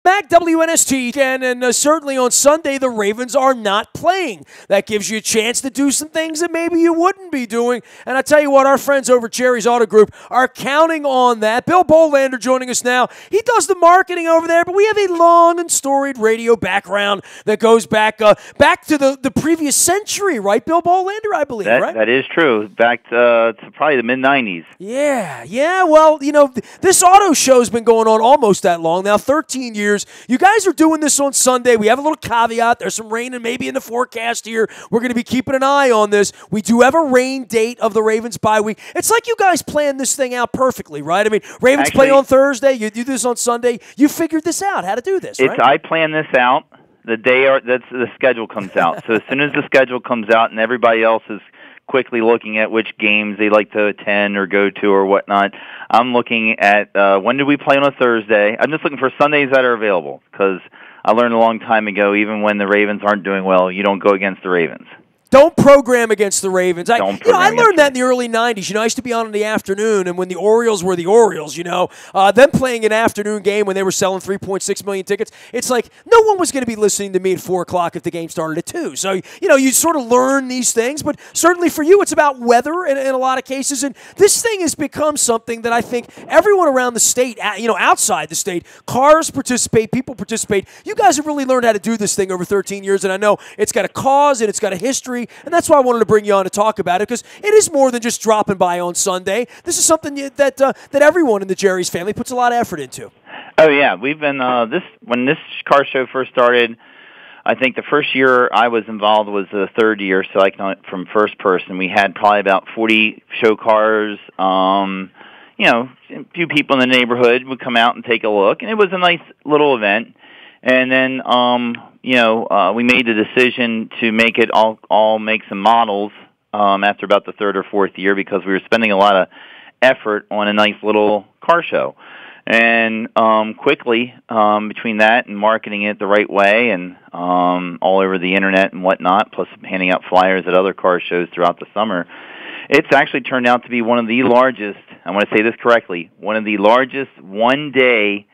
Back WNST, and certainly on Sunday, the Ravens are not playing. That gives you a chance to do some things that maybe you wouldn't be doing. And I tell you what, our friends over at Jerry's Auto Group are counting on that. Bill Bolander joining us now. He does the marketing over there, but we have a long and storied radio background that goes back to the previous century, right, Bill Bolander, I believe, right? That is true. Back to probably the mid-'90s. Yeah. Well, this auto show's been going on almost that long now, 13 years. You guys are doing this on Sunday. We have a little caveat. There's some rain and maybe in the forecast here. We're going to be keeping an eye on this. We do have a rain date of the Ravens bye week. It's like you guys planned this thing out perfectly, right? I mean, Ravens play on Thursday. You do this on Sunday. You figured this out, how to do this, right? I planned this out the day the schedule comes out. So as soon as the schedule comes out and everybody else is quickly looking at which games they like to attend or go to or whatnot, I'm looking at when do we play on a Thursday. I'm just looking for Sundays that are available because I learned a long time ago, even when the Ravens aren't doing well, you don't go against the Ravens. Don't program against the Ravens. I learned that in the early 90s. I used to be on in the afternoon, and when the Orioles were the Orioles, them playing an afternoon game when they were selling 3.6 million tickets, it's like no one was going to be listening to me at 4 o'clock if the game started at 2. So, you sort of learn these things, but certainly for you, it's about weather in a lot of cases, and this thing has become something that I think everyone around the state, outside the state, cars participate, people participate. You guys have really learned how to do this thing over 13 years, and I know it's got a cause and it's got a history. And that's why I wanted to bring you on to talk about it, because it is more than just dropping by on Sunday. This is something that everyone in the Jerry's family puts a lot of effort into. Oh yeah, we've been when this car show first started. I think the first year I was involved was the third year, so I can know it from first person. We had probably about 40 show cars. A few people in the neighborhood would come out and take a look, and it was a nice little event. And then, we made the decision to make it all make some models after about the third or fourth year because we were spending a lot of effort on a nice little car show. And quickly, between that and marketing it the right way and all over the Internet and whatnot, plus handing out flyers at other car shows throughout the summer, it's actually turned out to be one of the largest, I want to say this correctly, one of the largest one-day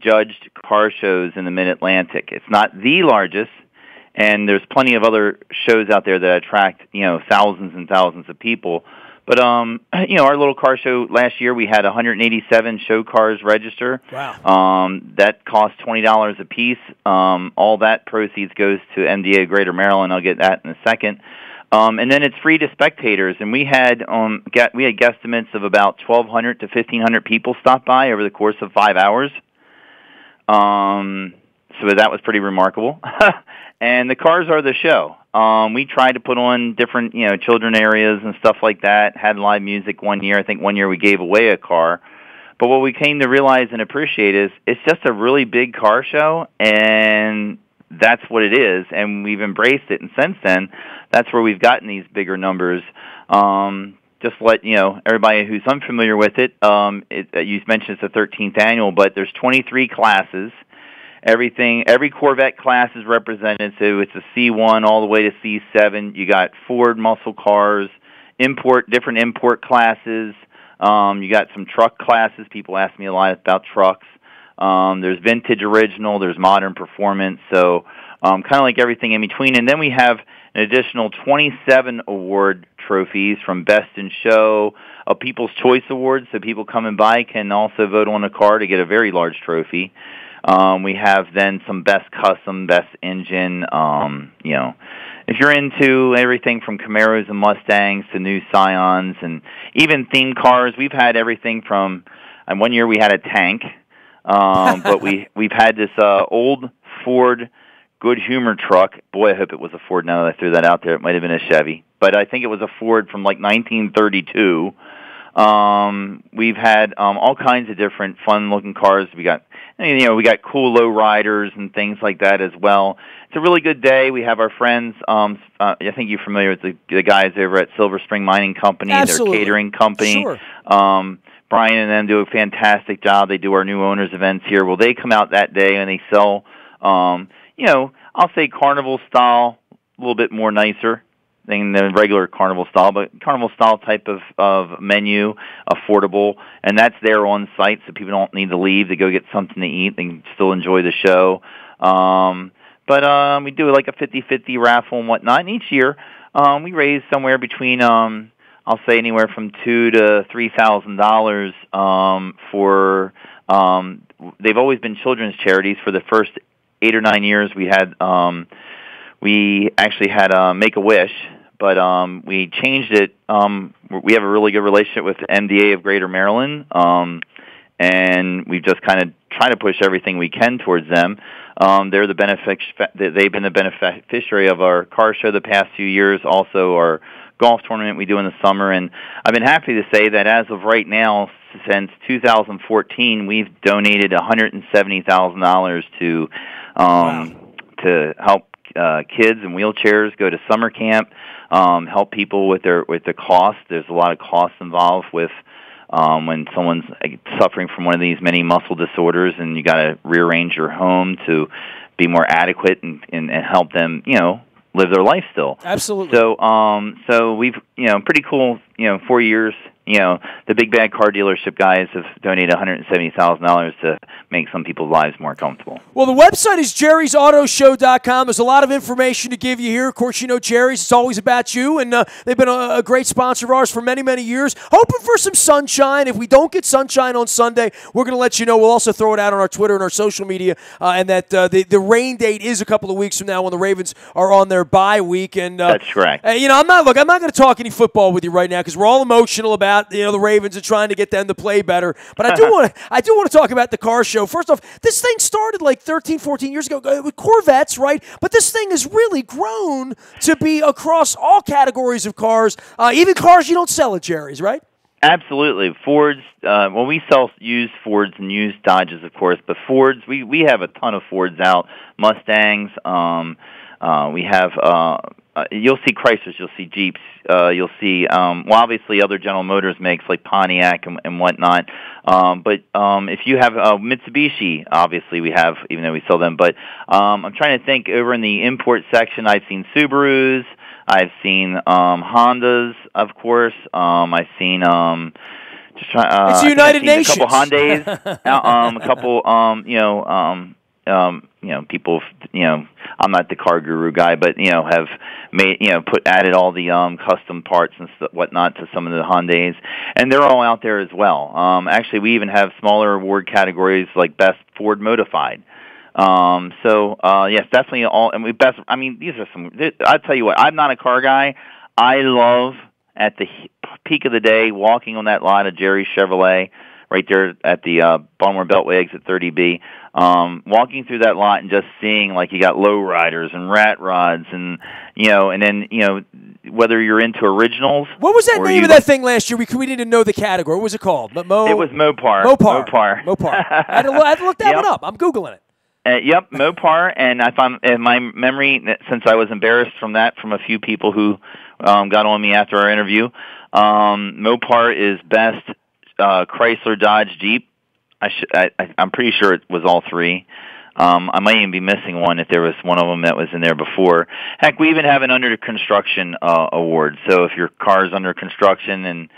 judged car shows in the Mid-Atlantic. It's not the largest, and there's plenty of other shows out there that attract, thousands and thousands of people. But, our little car show last year, we had 187 show cars register. Wow. That cost $20 a piece. All that proceeds goes to MDA Greater Maryland. I'll get that in a second. And then it's free to spectators, and we had guesstimates of about 1,200 to 1,500 people stop by over the course of 5 hours. So that was pretty remarkable. And the cars are the show. We tried to put on different, children areas and stuff like that, had live music one year. I think one year we gave away a car. But what we came to realize and appreciate is it's just a really big car show, and that's what it is, and we've embraced it. And since then, that's where we've gotten these bigger numbers. Just let everybody who's unfamiliar with it. You mentioned it's the 13th annual, but there's 23 classes. Every Corvette class is represented. So it's a C1 all the way to C7. You got Ford muscle cars, different import classes. You got some truck classes. People ask me a lot about trucks. There's vintage original. There's modern performance. So kind of like everything in between. And then we have an additional 27 award trophies from Best in Show, a People's Choice Awards, so people coming by can also vote on a car to get a very large trophy. We have then some Best Custom, Best Engine, if you're into everything from Camaros and Mustangs to new Scions and even themed cars, we've had everything from, and one year we had a tank, but we've had this old Ford Good Humor truck. Boy, I hope it was a Ford now that I threw that out there. It might have been a Chevy, but I think it was a Ford from like 1932. We've had all kinds of different fun-looking cars. We got cool low riders and things like that as well. It's a really good day. We have our friends. I think you're familiar with the guys over at Silver Spring Mining Company. Absolutely. Their catering company. Sure. Brian and them do a fantastic job. They do our new owners events here. Well, they come out that day and they sell, I'll say carnival style, a little bit more nicer than the regular carnival style, but carnival style type of menu, affordable, and that's there on site, so people don't need to leave to go get something to eat. They can still enjoy the show. But we do like a 50-50 raffle and whatnot. And each year, we raise somewhere between I'll say anywhere from $2,000 to $3,000 for. They've always been children's charities. For the first 8 or 9 years, we actually had Make-A-Wish, but we changed it. We have a really good relationship with the MDA of Greater Maryland, and we've just kind of try to push everything we can towards them. They've been the beneficiary of our car show the past few years, also our golf tournament we do in the summer, and I've been happy to say that as of right now, since 2014, we've donated $170,000 to help kids in wheelchairs go to summer camp, help people with the cost. There's a lot of costs involved with when someone's suffering from one of these many muscle disorders, and you got to rearrange your home to be more adequate and help them, live their life still. Absolutely. So we've, pretty cool, 4 years. The big bad car dealership guys have donated $170,000 to make some people's lives more comfortable. Well, the website is jerrysautoshow.com. There's a lot of information to give you here. Of course, Jerry's. It's always about you, and they've been a great sponsor of ours for many, many years. Hoping for some sunshine. If we don't get sunshine on Sunday, we're going to let you know. We'll also throw it out on our Twitter and our social media, and that the rain date is a couple of weeks from now when the Ravens are on their bye week. And that's correct. I'm not going to talk any football with you right now because we're all emotional about the Ravens and trying to get them to play better. But I do want to talk about the car show. First off, this thing started like 13, 14 years ago with Corvettes, right? But this thing has really grown to be across all categories of cars, even cars you don't sell at Jerry's, right? Absolutely. Fords, we sell used Fords and used Dodges, of course, but Fords, we have a ton of Fords out, Mustangs, we have... you'll see Chryslers, you'll see Jeeps, you'll see, obviously other General Motors makes like Pontiac and whatnot. But if you have Mitsubishi, obviously we have, even though we sell them. But I'm trying to think, over in the import section, I've seen Subarus, I've seen Hondas, of course. I've seen it's the United Nations. A couple Hondas, a couple people, I'm not the car guru guy, but, have made, added all the custom parts and whatnot to some of the Hyundais, and they're all out there as well. Actually, we even have smaller award categories like Best Ford Modified. Yes, definitely all, and these are some, I'll tell you what, I'm not a car guy. I love, at the peak of the day, walking on that lot of Jerry Chevrolet, right there at the Baltimore Beltway exit 30B, walking through that lot and just seeing, like, you got lowriders and rat rods and, and then, whether you're into originals. What was that name of that thing last year? We didn't know the category. What was it called? It was Mopar. Mopar. I had to look that one up. I'm Googling it. Yep, Mopar, and I found in my memory, since I was embarrassed from a few people who got on me after our interview, Mopar is best Chrysler, Dodge, Jeep. I'm pretty sure it was all three. I might even be missing one if there was one of them that was in there before. Heck, we even have an under construction award. So if your car is under construction and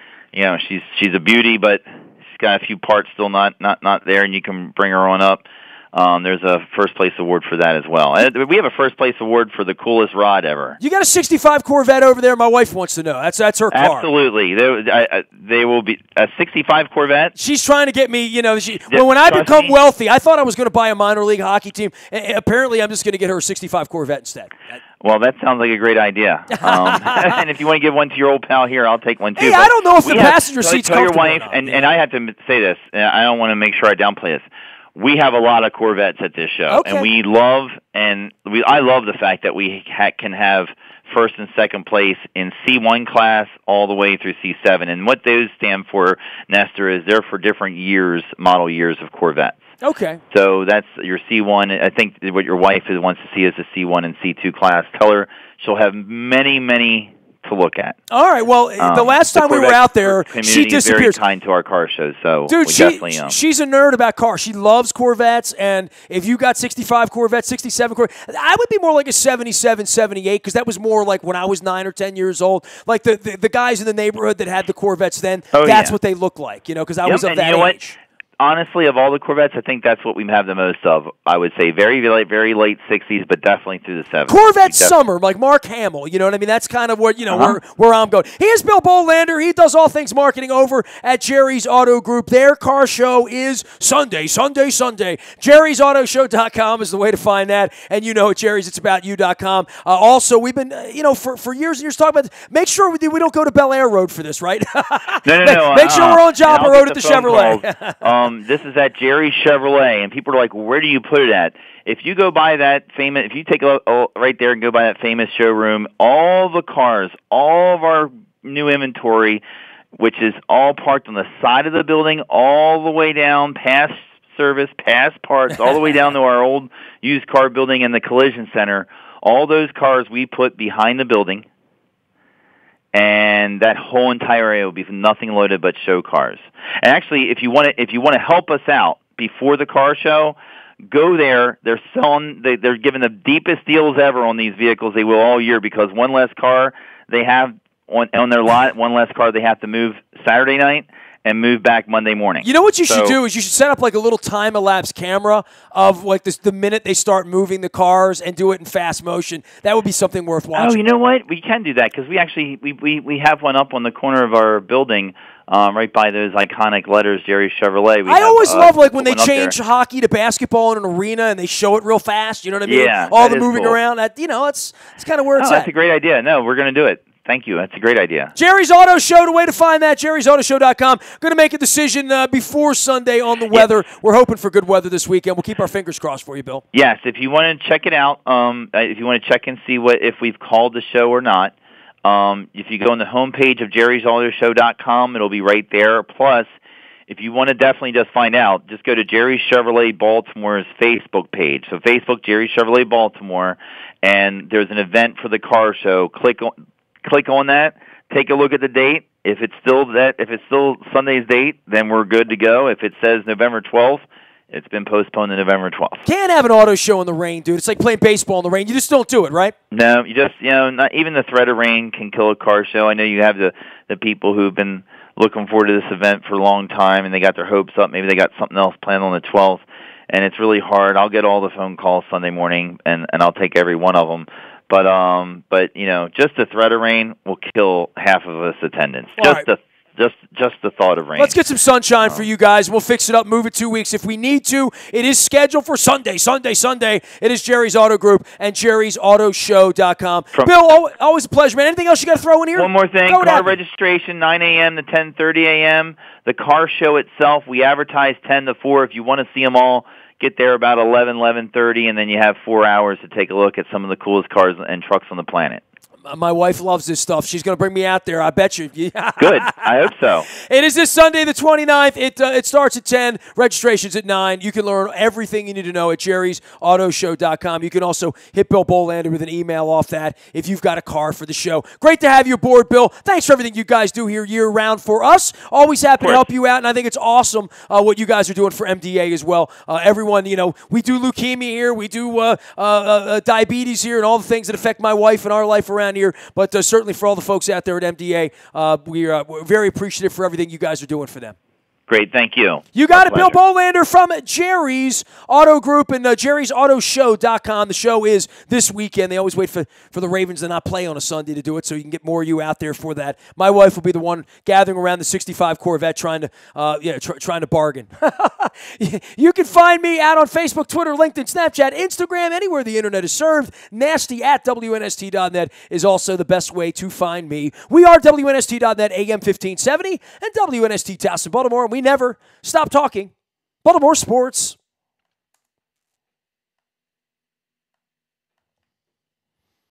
she's a beauty, but she's got a few parts still not there, and you can bring her on up. There's a first place award for that as well. We have a first place award for the coolest rod ever. You got a 65 Corvette over there? My wife wants to know. That's her car. Absolutely. They will be a 65 Corvette. She's trying to get me, when I become wealthy, I thought I was going to buy a minor league hockey team. Apparently, I'm just going to get her a 65 Corvette instead. Well, that sounds like a great idea. And if you want to give one to your old pal here, I'll take one too. Hey, I don't know if the passenger seat's comfortable. Tell your wife, and I have to say this, and I don't want to make sure I downplay this. We have a lot of Corvettes at this show, okay. And I love the fact that we can have first and second place in C1 class all the way through C7. And what those stand for, Nestor, is they're for different model years of Corvettes. Okay. So that's your C1. I think what your wife wants to see is a C1 and C2 class. Tell her she'll have many, many to look at. All right. Well, the last time we were out there, she disappears. Is very kind to our car shows, so dude, we definitely she's a nerd about cars. She loves Corvettes, and if you got 65 Corvettes, 67 Corvettes, I would be more like a 77, 78, because that was more like when I was 9 or 10 years old. Like the guys in the neighborhood that had the Corvettes then, that's what they look like, because I was of that age. Honestly, of all the Corvettes, I think that's what we have the most of. I would say very late 60s, but definitely through the 70s. Corvette summer, like Mark Hamill. You know what I mean? That's kind of what, where I'm going. Here's Bill Bolander. He does all things marketing over at Jerry's Auto Group. Their car show is Sunday. Jerry'sAutoShow.com is the way to find that. And at Jerry's, it's about you.com. Also, we've been, for years and years talking about this. Make sure we don't go to Bel Air Road for this, right? No. Make sure we're on Joppa Road at the Chevrolet. This is at Jerry's Chevrolet, and people are like, where do you put it at? If you go by that famous, if you take a look right there and go by that famous showroom, all the cars, all of our new inventory, which is all parked on the side of the building, all the way down past service, past parts, all the way down to our old used car building and the collision center, all those cars we put behind the building. And that whole entire area will be nothing loaded but show cars. And actually, if you want to help us out before the car show, go there. They're giving the deepest deals ever on these vehicles. They will all year, because one less car they have on their lot, one less car they have to move Saturday night and move back Monday morning. You know what you should do is you should set up like a little time-elapse camera of like this, the minute they start moving the cars, and do it in fast motion. That would be something worth watching. Oh, you know what? We can do that, because we actually we have one up on the corner of our building, right by those iconic letters, Jerry's Chevrolet. I always love like when they change hockey to basketball in an arena and they show it real fast. You know what I mean? Yeah, all the moving around. That it's kind of where it's at. That's a great idea. No, we're going to do it. Thank you. That's a great idea. Jerry's Auto Show, the way to find that, Jerry'sAutoShow.com. Going to make a decision before Sunday on the weather. We're hoping for good weather this weekend. We'll keep our fingers crossed for you, Bill. Yes, if you want to check it out, if you want to check and see if we've called the show or not, if you go on the homepage of Jerry'sAutoShow.com, it'll be right there. Plus, if you want to definitely just find out, just go to Jerry's Chevrolet Baltimore's Facebook page. So Facebook, Jerry's Chevrolet Baltimore, and there's an event for the car show. Click on that. Take a look at the date. If it's still Sunday's date, then we're good to go. If it says November 12th, it's been postponed to November 12th. Can't have an auto show in the rain, dude. It's like playing baseball in the rain. You just don't do it, right? No, you just not even the threat of rain can kill a car show. I know you have the people who've been looking forward to this event for a long time, and they got their hopes up. Maybe they got something else planned on the 12th, and it's really hard. I'll get all the phone calls Sunday morning, and I'll take every one of them. But just the threat of rain will kill half of us attendance. Just the thought of rain. Let's get some sunshine for you guys. We'll fix it up, move it 2 weeks if we need to. It is scheduled for Sunday. It is Jerry's Auto Group and Jerry'sAutoShow.com. Bill, always a pleasure, man. Anything else you got to throw in here? One more thing. Car registration, 9 a.m. to 10:30 a.m. The car show itself, we advertise 10 to 4. If you want to see them all, get there about 11:30, and then you have 4 hours to take a look at some of the coolest cars and trucks on the planet. My wife loves this stuff. She's going to bring me out there. I bet you. Good. I hope so. It is this Sunday, the 29th. It starts at 10. Registration's at 9. You can learn everything you need to know at Jerry'sAutoShow.com. You can also hit Bill Bolander with an email off that if you've got a car for the show. Great to have you aboard, Bill. Thanks for everything you guys do here year-round for us. Always happy to help you out, and I think it's awesome what you guys are doing for MDA as well. Everyone, we do leukemia here. We do diabetes here and all the things that affect my wife and our life around here, but certainly for all the folks out there at MDA, we're very appreciative for everything you guys are doing for them. Great, thank you. You got it, Bill Bolander from Jerry's Auto Group and Jerry'sAutoShow.com. The show is this weekend. They always wait for the Ravens to not play on a Sunday to do it, so you can get more of you out there for that. My wife will be the one gathering around the 65 Corvette trying to bargain. You can find me out on Facebook, Twitter, LinkedIn, Snapchat, Instagram, anywhere the internet is served. Nasty at WNST.net is also the best way to find me. We are WNST.net, AM 1570, and WNST Towson, Baltimore, and we never stop talking Baltimore sports.